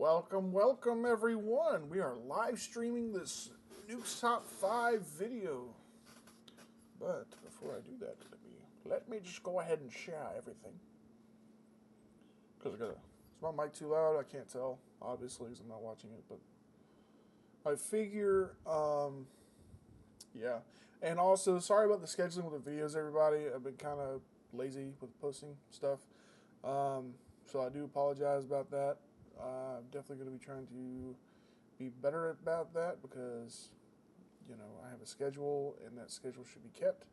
Welcome, welcome everyone. We are live streaming this Nukes Top 5 video. But before I do that, let me just go ahead and share everything. Because is my mic too loud? I can't tell, obviously, because I'm not watching it. But I figure, yeah. And also, sorry about the scheduling with the videos, everybody. I've been kind of lazy with posting stuff. So I do apologize about that. I'm definitely going to be trying to be better about that because, I have a schedule and that schedule should be kept.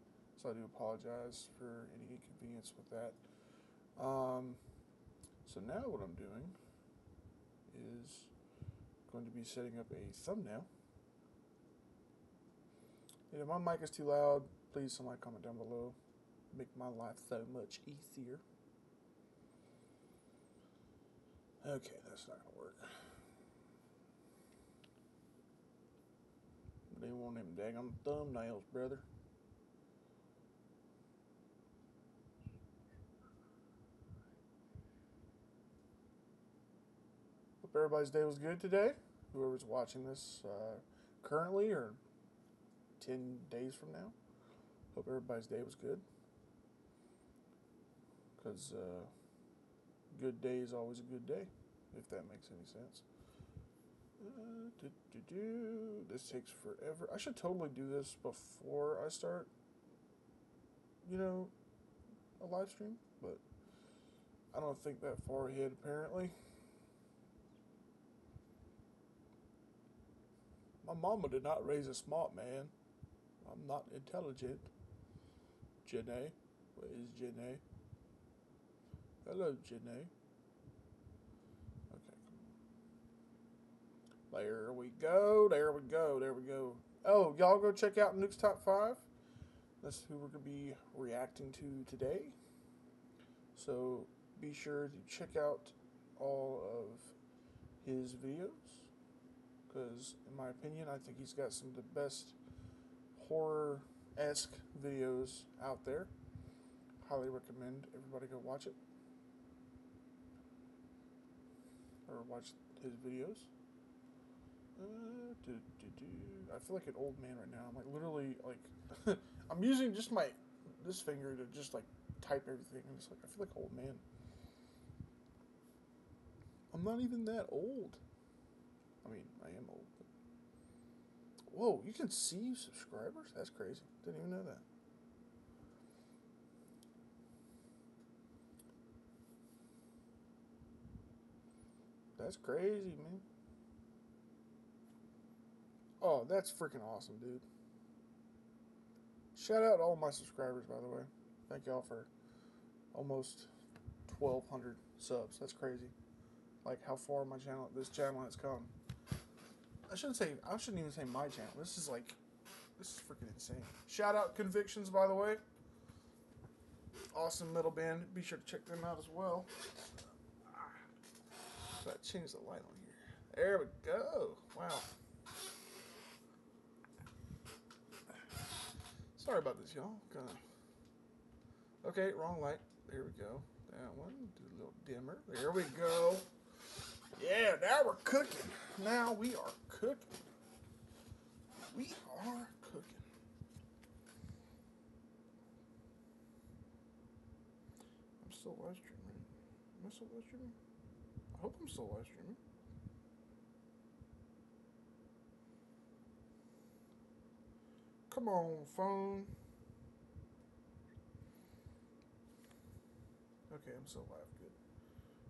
So I do apologize for any inconvenience with that. So now what I'm doing is going to be setting up a thumbnail. And if my mic is too loud, please somebody comment down below. Make my life so much easier. Okay, that's not going to work. They want them daggum thumbnails, brother. Hope everybody's day was good today. Whoever's watching this currently or 10 days from now. Hope everybody's day was good. Because good day is always a good day, if that makes any sense. This takes forever. I should totally do this before I start, a live stream, but I don't think that far ahead, apparently. My mama did not raise a smart man. I'm not intelligent. Janae. Where is Janae? Hello, Janae. Okay. There we go. There we go. There we go. Oh, y'all go check out Nukes Top 5. That's who we're going to be reacting to today. So be sure to check out all of his videos. Because, in my opinion, I think he's got some of the best horror-esque videos out there. Highly recommend everybody go watch it. Or watch his videos. I feel like an old man right now. I'm like literally like I'm using just this finger to just like type everything. I'm just like I feel like an old man. I'm not even that old. I mean, I am old. But... Whoa, you can see subscribers? That's crazy. Didn't even know that. That's crazy, man. Oh, that's freaking awesome, dude. Shout out to all my subscribers, by the way. Thank y'all for almost 1,200 subs. That's crazy. Like how far this channel has come. I shouldn't even say my channel. This is freaking insane. Shout out Convictions, by the way. Awesome metal band. Be sure to check them out as well. So I changed the light on here. There we go. Wow. Sorry about this, y'all. Okay, wrong light. There we go. That one. Do a little dimmer. There we go. Yeah, now we're cooking. Now we are cooking. We are cooking. I'm still live streaming. Am I still live streaming? I hope I'm still live streaming. Come on, phone. Okay, I'm still live. Good.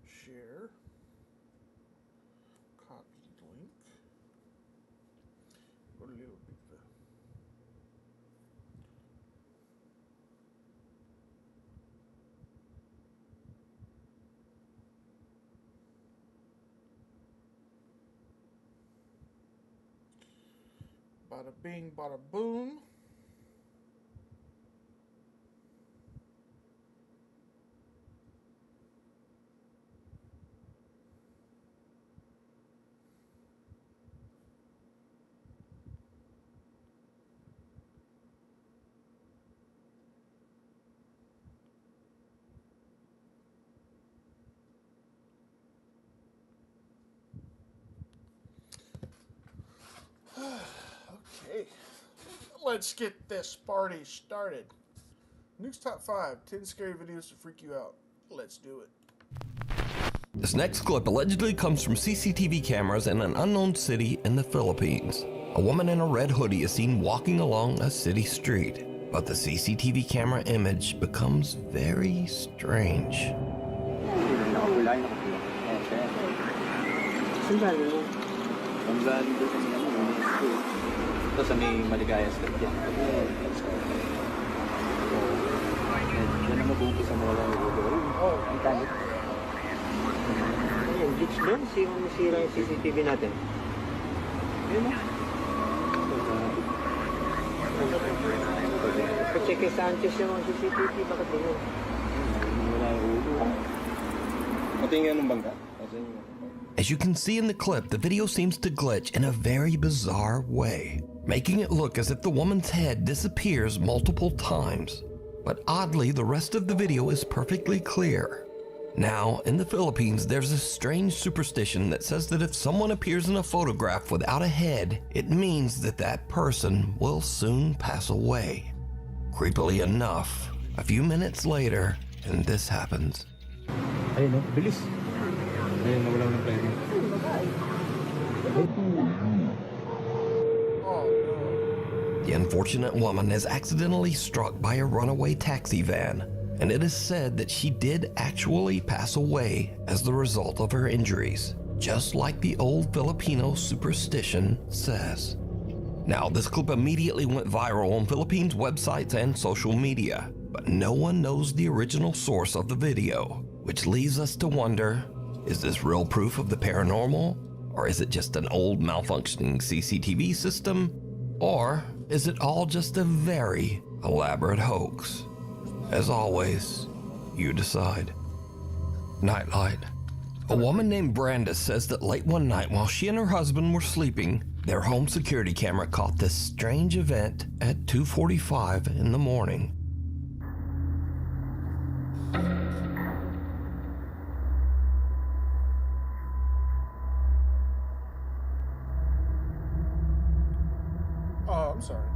Share. Copy link. Go to little bit. Bada bing, bada boom. let's get this party started. Nukes Top 5, 10 scary videos to freak you out. Let's do it. This next clip allegedly comes from CCTV cameras in an unknown city in the Philippines. A woman in a red hoodie is seen walking along a city street, but the CCTV camera image becomes very strange. Yung glitch doon, masira yung CCTV natin. Yun o. Pacheck kay Sanchez yung CCTV, bakit yun? Wala yung ulo. Pati nga nung bangka. As you can see in the clip, the video seems to glitch in a very bizarre way, making it look as if the woman's head disappears multiple times. But oddly, the rest of the video is perfectly clear. Now, in the Philippines, there's a strange superstition that says that if someone appears in a photograph without a head, it means that that person will soon pass away. Creepily enough, a few minutes later, and this happens. Ayun o, bilis. Ayun, nawala ng pera. The unfortunate woman is accidentally struck by a runaway taxi van, and it is said that she did actually pass away as the result of her injuries, just like the old Filipino superstition says. Now, this clip immediately went viral on Philippines websites and social media, but no one knows the original source of the video, which leaves us to wonder, is this real proof of the paranormal? Or is it just an old malfunctioning CCTV system? Or is it all just a very elaborate hoax? As always, you decide. Nightlight. A woman named Brandis says that late one night while she and her husband were sleeping, their home security camera caught this strange event at 2:45 in the morning. Oh, I'm sorry.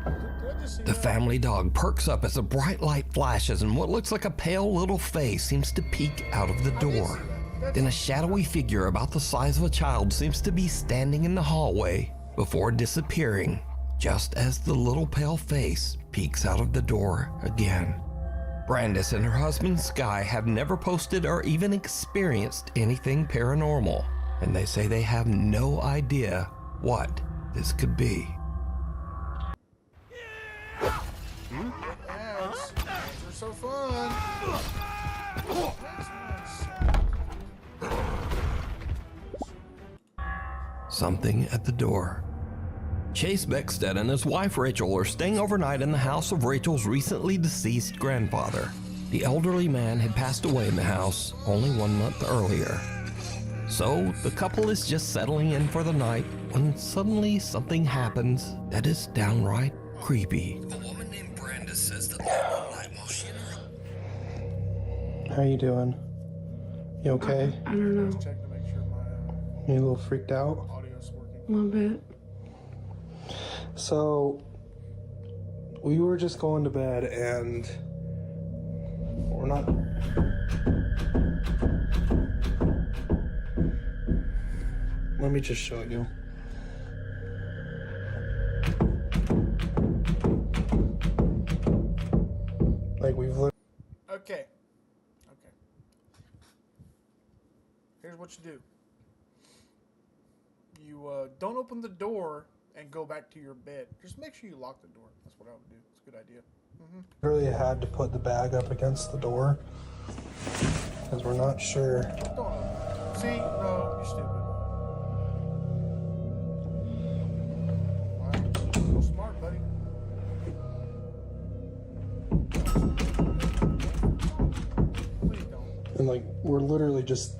Did I just see The that? family dog perks up as a bright light flashes and what looks like a pale little face seems to peek out of the door. Then a shadowy figure about the size of a child seems to be standing in the hallway before disappearing, just as the little pale face peeks out of the door again. Brandis and her husband Sky have never posted or even experienced anything paranormal, and they say they have no idea what this could be. Ads are so fun. Something at the door. Chase Beckstead and his wife Rachel are staying overnight in the house of Rachel's recently deceased grandfather. The elderly man had passed away in the house only 1 month earlier. So the couple is just settling in for the night when suddenly something happens that is downright creepy. A woman named Brandis says that late one night while she and her... How you doing? You okay? I don't know. Check to make sure my You a little freaked out? audio's working. A little bit. So, we were just going to bed and we're not... Let me just show you. Like we've lit. Okay. Here's what you do. You don't open the door and go back to your bed. Just make sure you lock the door. That's what I would do. It's a good idea. Really had to put the bag up against the door because we're not sure. Don't open it. See? No, you're stupid. Wow. Real smart, buddy. Please don't. And like we're literally just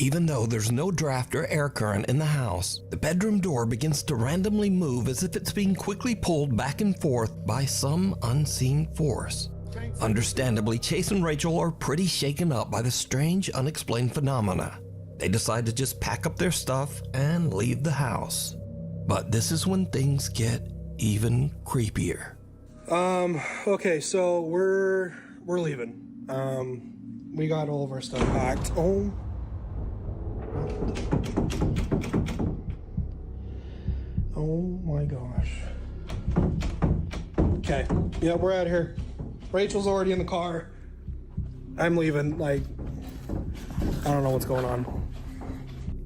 Even though there's no draft or air current in the house, the bedroom door begins to randomly move as if it's being quickly pulled back and forth by some unseen force. Understandably, Chase and Rachel are pretty shaken up by the strange, unexplained phenomena. they decide to just pack up their stuff and leave the house. But this is when things get even creepier. Okay, so we're leaving. We got all of our stuff packed. Oh my gosh. Okay, yeah, we're out of here. Rachel's already in the car. I'm leaving, like, I don't know what's going on.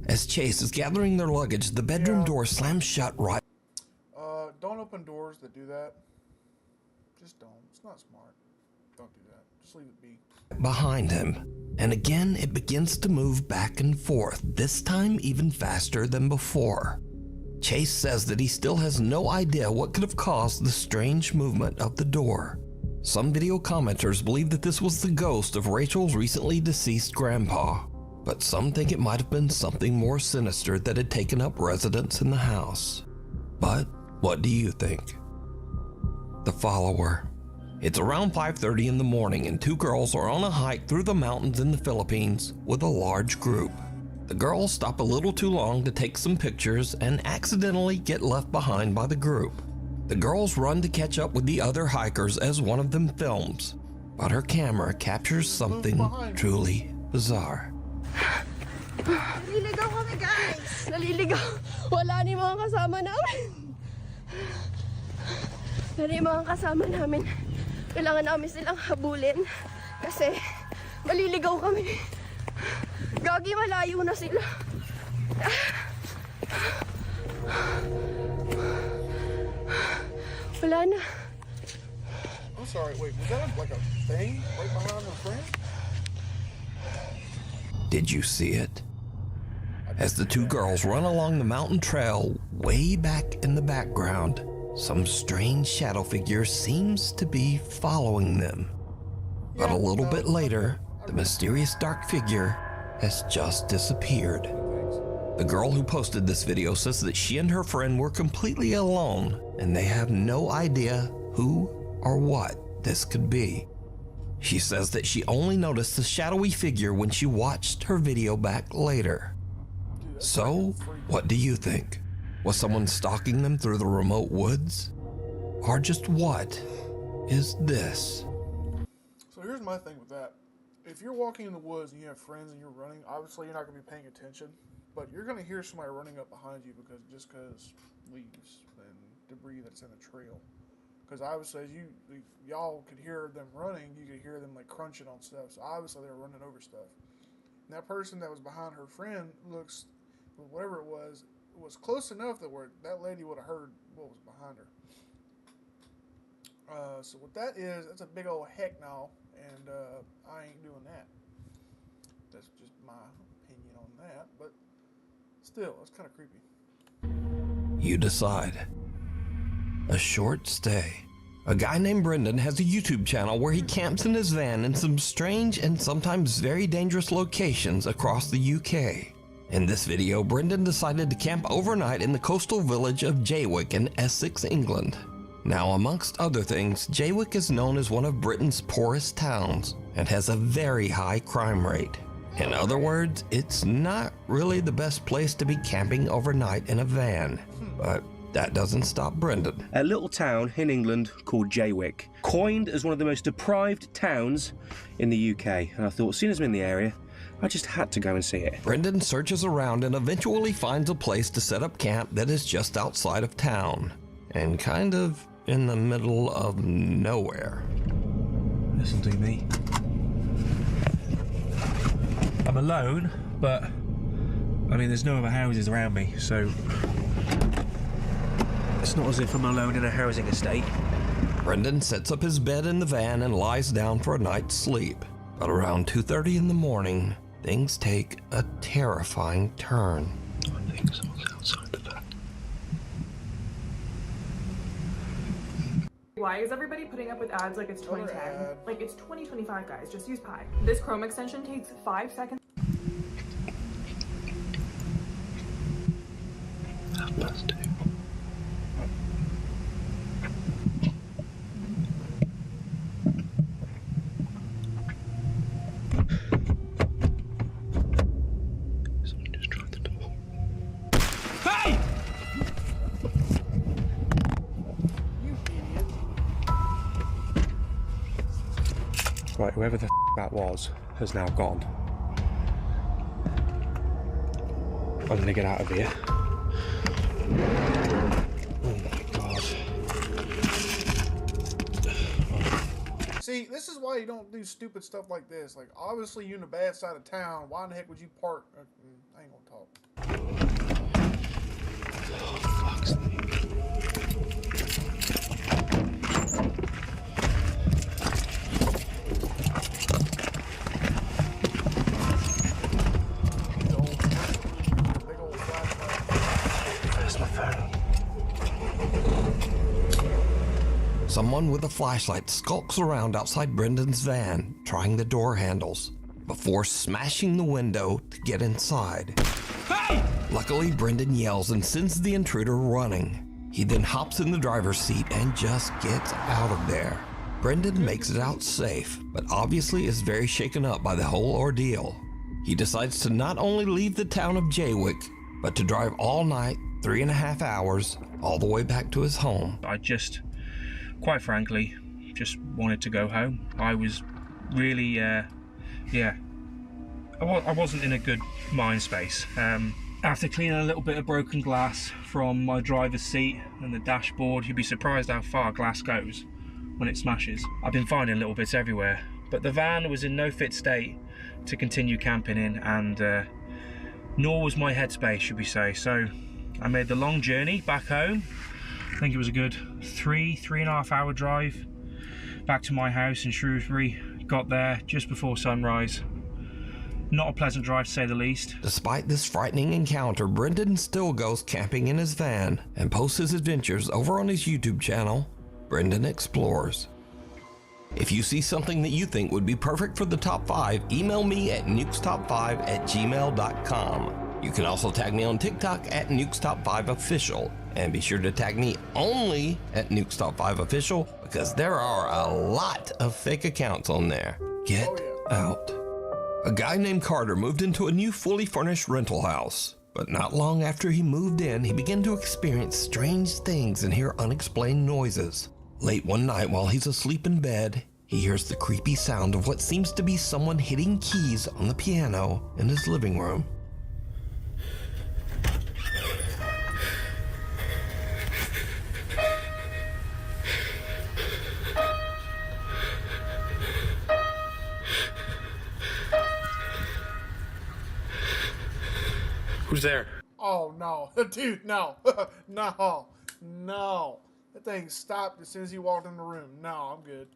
As Chase is gathering their luggage, the bedroom door slams shut right. Don't open doors that do that. Just don't. It's not smart. Don't do that. Just leave it be. Behind him. And again, it begins to move back and forth, this time even faster than before. Chase says that he still has no idea what could have caused the strange movement of the door. Some video commenters believe that this was the ghost of Rachel's recently deceased grandpa, but some think it might have been something more sinister that had taken up residence in the house. But what do you think? The follower. It's around 5:30 in the morning and two girls are on a hike through the mountains in the Philippines with a large group. The girls stop a little too long to take some pictures and accidentally get left behind by the group. The girls run to catch up with the other hikers as one of them films, but her camera captures something truly bizarre. Naliligaw kami, guys! Naliligaw! Wala ni mga kasama namin! Dali mga kasama namin. Kailangan namin silang habulin kasi maliligaw kami. Gagi, malayo na sila. Wala na. I'm sorry, wait, was that like a thing right behind her friend? Did you see it? As the two girls run along the mountain trail, way back in the background, some strange shadow figure seems to be following them. But a little bit later, the mysterious dark figure has just disappeared. The girl who posted this video says that she and her friend were completely alone and they have no idea who or what this could be. She says that she only noticed the shadowy figure when she watched her video back later. So, what do you think? Was someone stalking them through the remote woods? Or just what is this? So here's my thing with that. If you're walking in the woods and you have friends and you're running, obviously you're not going to be paying attention, but you're going to hear somebody running up behind you because leaves and debris that's in the trail. Because obviously, as y'all could hear them running, you could hear them like crunching on stuff. So obviously they were running over stuff. And that person that was behind her friend looks, whatever it was close enough that lady would have heard what was behind her. So what that is, that's a big old heck no, and I ain't doing that. That's just my opinion on that, but still, it's kind of creepy. You decide. A short stay. A guy named Brendan has a YouTube channel where he camps in his van in some strange and sometimes very dangerous locations across the UK. In this video, Brendan decided to camp overnight in the coastal village of Jaywick in Essex, England. Now, amongst other things, Jaywick is known as one of Britain's poorest towns and has a very high crime rate. In other words, it's not really the best place to be camping overnight in a van, but that doesn't stop Brendan. A little town in England called Jaywick, coined as one of the most deprived towns in the UK, and I thought as soon as I'm in the area, I just had to go and see it. Brendan searches around and eventually finds a place to set up camp that is just outside of town, and kind of in the middle of nowhere. This'll do me. I'm alone, but I mean there's no other houses around me, so it's not as if I'm alone in a housing estate. Brendan sets up his bed in the van and lies down for a night's sleep. But around 2:30 in the morning, things take a terrifying turn. I think someone's outside the van. Why is everybody putting up with ads like it's 2010? Like it's 2025, guys. Just use Pi. This Chrome extension takes 5 seconds. Right, whoever the that was has now gone. I'm gonna get out of here. Oh my god. See, this is why you don't do stupid stuff like this. Like, obviously you're in the bad side of town. Why in the heck would you park? I ain't gonna talk. Oh, fuck's sake. Big old flashlight. Where's my phone? Someone with a flashlight skulks around outside Brendan's van, trying the door handles, before smashing the window to get inside. Hey! Luckily, Brendan yells and sends the intruder running. He then hops in the driver's seat and just gets out of there. Brendan makes it out safe, but obviously is very shaken up by the whole ordeal. He decides to not only leave the town of Jaywick, but to drive all night, 3.5 hours, all the way back to his home. I just, quite frankly, just wanted to go home. I was really, I wasn't in a good mind space. After cleaning a little bit of broken glass from my driver's seat and the dashboard, you'd be surprised how far glass goes when it smashes. I've been finding little bits everywhere, but the van was in no fit state to continue camping in, and nor was my headspace, should we say. So I made the long journey back home. I think it was a good 3.5 hour drive back to my house in Shrewsbury. Got there just before sunrise. Not a pleasant drive, to say the least. Despite this frightening encounter, Brendan still goes camping in his van and posts his adventures over on his YouTube channel, Brendan Explores. If you see something that you think would be perfect for the top 5, email me at nukestop5@gmail.com. You can also tag me on TikTok at nukestop5official, and be sure to tag me only at nukestop5official, because there are a lot of fake accounts on there. Get out. A guy named Carter moved into a new fully furnished rental house, but not long after he moved in, he began to experience strange things and hear unexplained noises. Late one night while he's asleep in bed, he hears the creepy sound of what seems to be someone hitting keys on the piano in his living room. Who's there? Oh no, dude, no, no, no. That thing stopped as soon as he walked in the room. No, I'm good.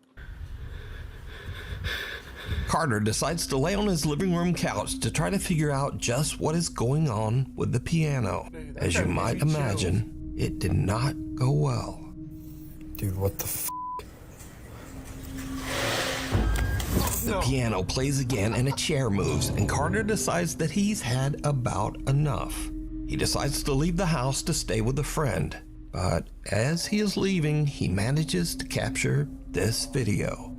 Carter decides to lay on his living room couch to try to figure out just what is going on with the piano. Dude, As you might imagine, it did not go well. Dude, what the f? The piano plays again and a chair moves, and Carter decides that he's had about enough. He decides to leave the house to stay with a friend, but as he is leaving, he manages to capture this video.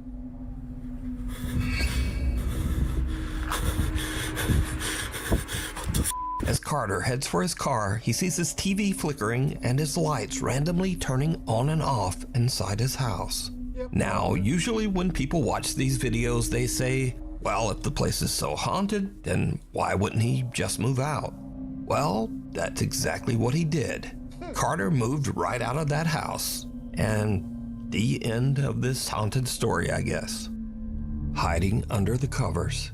As Carter heads for his car, he sees his TV flickering and his lights randomly turning on and off inside his house. Now, usually when people watch these videos, they say, well, if the place is so haunted, then why wouldn't he just move out? Well, that's exactly what he did. Carter moved right out of that house. And the end of this haunted story, I guess. Hiding under the covers.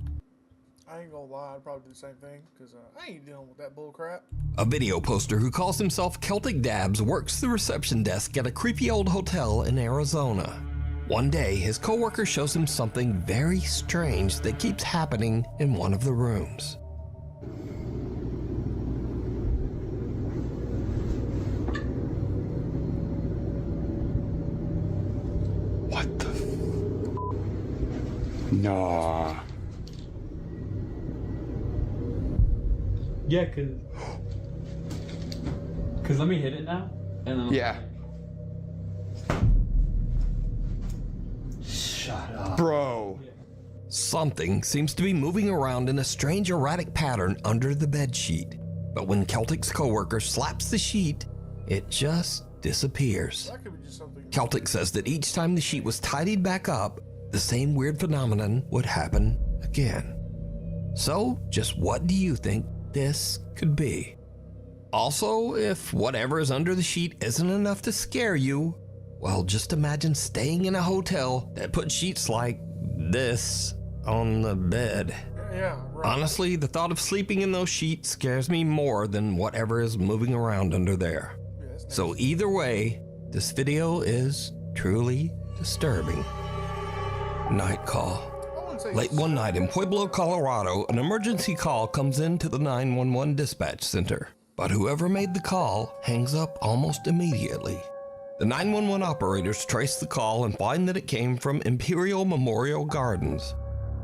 I ain't gonna lie, I'd probably do the same thing, because I ain't dealing with that bull crap. A video poster who calls himself Celtic Dabs works the reception desk at a creepy old hotel in Arizona. One day, his coworker shows him something very strange that keeps happening in one of the rooms. What the Nah. Yeah, cause let me hit it now, and then Yeah. shut up, Bro. Something seems to be moving around in a strange erratic pattern under the bedsheet. But when Celtic's coworker slaps the sheet, it just disappears. That could be just something. Celtic says that each time the sheet was tidied back up, the same weird phenomenon would happen again. So, just what do you think this could be? Also, if whatever is under the sheet isn't enough to scare you, well, just imagine staying in a hotel that put sheets like this on the bed. Yeah, right. Honestly, the thought of sleeping in those sheets scares me more than whatever is moving around under there. So either way, this video is truly disturbing. Night call. Late one night in Pueblo, Colorado, an emergency call comes into the 911 dispatch center. But whoever made the call hangs up almost immediately. The 911 operators trace the call and find that it came from Imperial Memorial Gardens.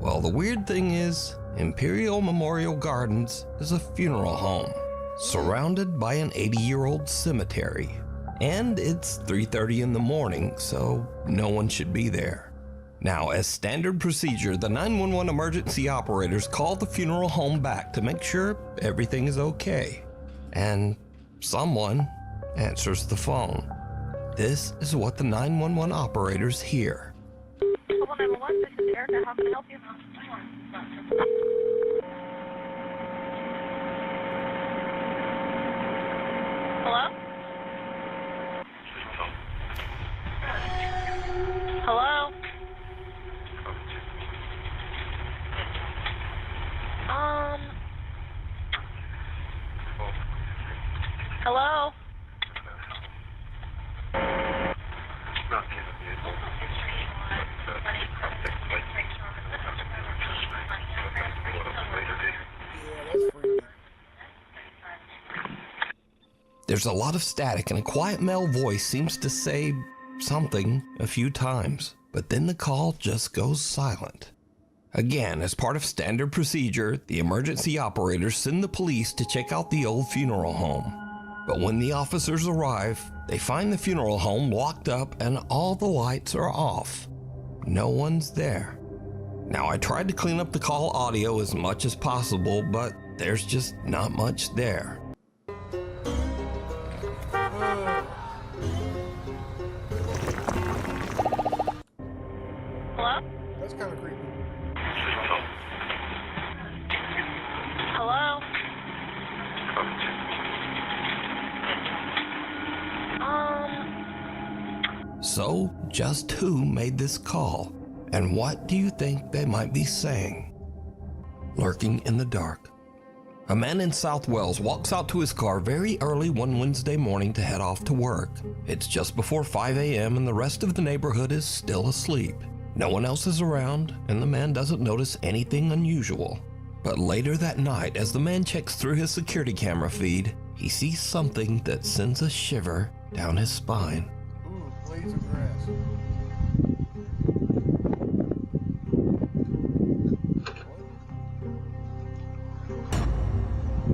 Well, the weird thing is, Imperial Memorial Gardens is a funeral home, surrounded by an 80-year-old cemetery. And it's 3:30 in the morning, so no one should be there. Now, as standard procedure, the 911 emergency operators call the funeral home back to make sure everything is okay. And someone answers the phone. This is what the 911 operators hear. Hello, 911, this is Erica. How can I help you? Hello? Hello? Hello? There's a lot of static and a quiet male voice seems to say something a few times, but then the call just goes silent. Again, as part of standard procedure, the emergency operators send the police to check out the old funeral home. But when the officers arrive, they find the funeral home locked up and all the lights are off. No one's there. Now, I tried to clean up the call audio as much as possible, but there's just not much there. Hello? That's kind of creepy. Hello? So, just who made this call? And what do you think they might be saying? Lurking in the dark. A man in South Wales walks out to his car very early one Wednesday morning to head off to work. It's just before 5 a.m. and the rest of the neighborhood is still asleep. No one else is around, and the man doesn't notice anything unusual. But later that night, as the man checks through his security camera feed, he sees something that sends a shiver down his spine. Ooh, blades of grass.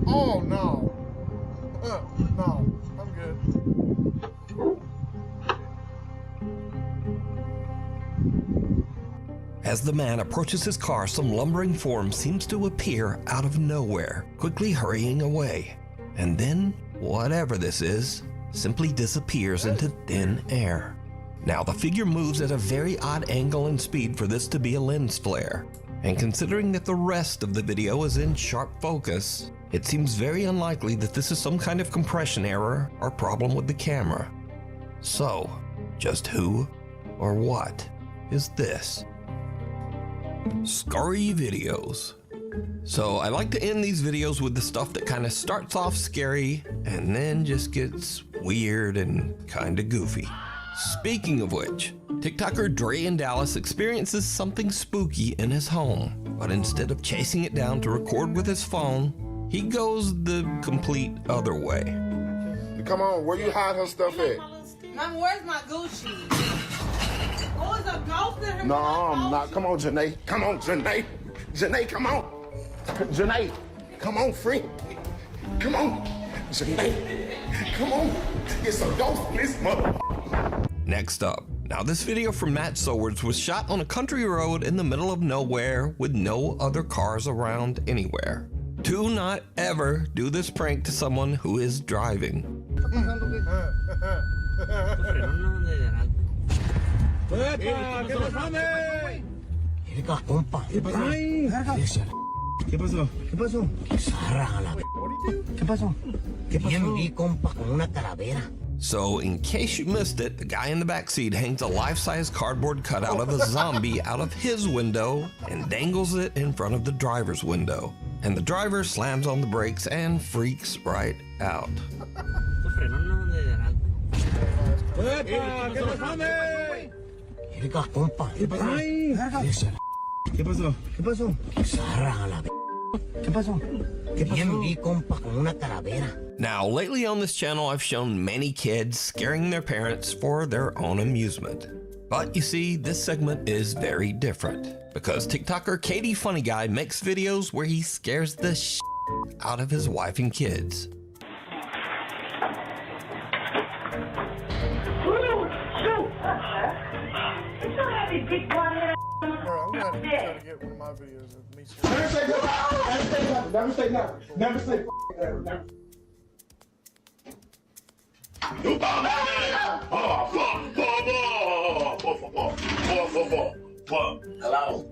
Oh no! No, I'm good. As the man approaches his car, some lumbering form seems to appear out of nowhere, quickly hurrying away. And then, whatever this is, simply disappears into thin air. Now, the figure moves at a very odd angle and speed for this to be a lens flare. And considering that the rest of the video is in sharp focus, it seems very unlikely that this is some kind of compression error or problem with the camera. So, just who or what is this? Scary videos. So I like to end these videos with the stuff that kind of starts off scary and then just gets weird and kind of goofy. Speaking of which, TikToker Dre in Dallas experiences something spooky in his home, but instead of chasing it down to record with his phone, he goes the complete other way. Come on, where you hide her stuff at? Mama, where's my Gucci? Oh, it's a ghost in her. No, I'm not. Come on, Janae. Come on, Janae. Janae, come on. Janae, come on, friend. Come on. Janae, come on. It's a ghost in this mother. Next up. Now this video from Matt Sowards was shot on a country road in the middle of nowhere with no other cars around anywhere. Do not ever do this prank to someone who is driving. ¿Qué nos ¿Qué pasó? ¿Qué pasó? ¿Qué pasó? So, in case you missed it, the guy in the backseat hangs a life-size cardboard cutout of a zombie out of his window and dangles it in front of the driver's window. And the driver slams on the brakes and freaks right out. ¿Qué pasó? ¿Qué pasó? ¿Qué pasó? Now, lately on this channel, I've shown many kids scaring their parents for their own amusement. But you see, this segment is very different because TikToker Katie Funny Guy makes videos where he scares the shit out of his wife and kids. Bro, I'm gonna have to try to get one of my videos of me. Never say nothing. Never say nothing. Never say never. Never. Hello.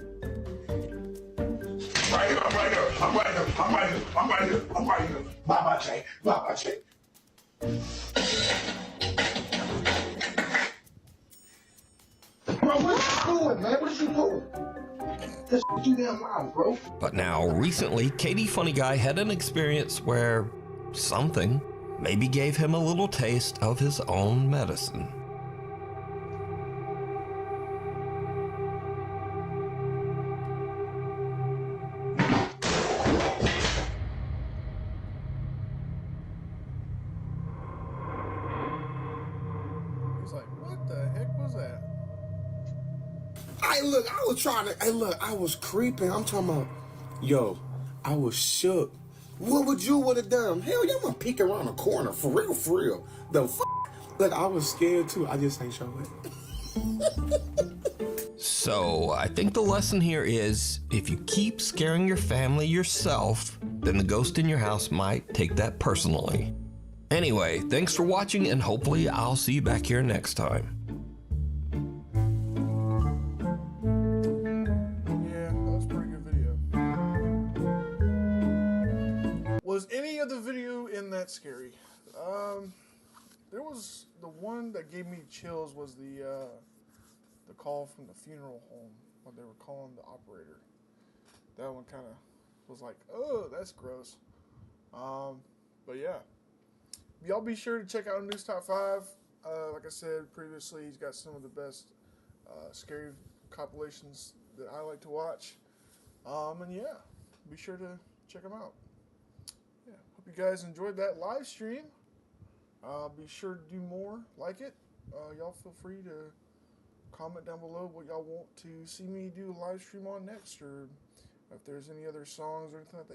Right here, I'm right here. I'm right here. I'm right here. I'm right here. I'm right here. Bye-bye, Jay. Bye-bye, Jay. Bro, what you doing, man? What you doing? This too damn loud, bro. But now, recently, Katie Funny Guy had an experience where something maybe gave him a little taste of his own medicine. He's like, what the heck was that? Hey, look, I was trying to. Hey, look, I was creeping. I'm talking about, yo, I was shook. What would you would have done? Hell, y'all gonna peek around the corner for real, for real. The f. Look, I was scared too. I just ain't show it. So, I think the lesson here is if you keep scaring your family yourself, then the ghost in your house might take that personally. Anyway, thanks for watching, and hopefully I'll see you back here next time. Yeah, that was a pretty good video. Was any of the video in that scary? There was the one that gave me chills was the call from the funeral home when they were calling the operator. That one kind of was like, oh, that's gross. But yeah, y'all be sure to check out Nukes Top 5. Like I said previously, he's got some of the best scary compilations that I like to watch. And yeah, be sure to check them out. Yeah, hope you guys enjoyed that live stream. Be sure to do more like it. Y'all feel free to comment down below what y'all want to see me do a live stream on next, or if there's any other songs or anything like that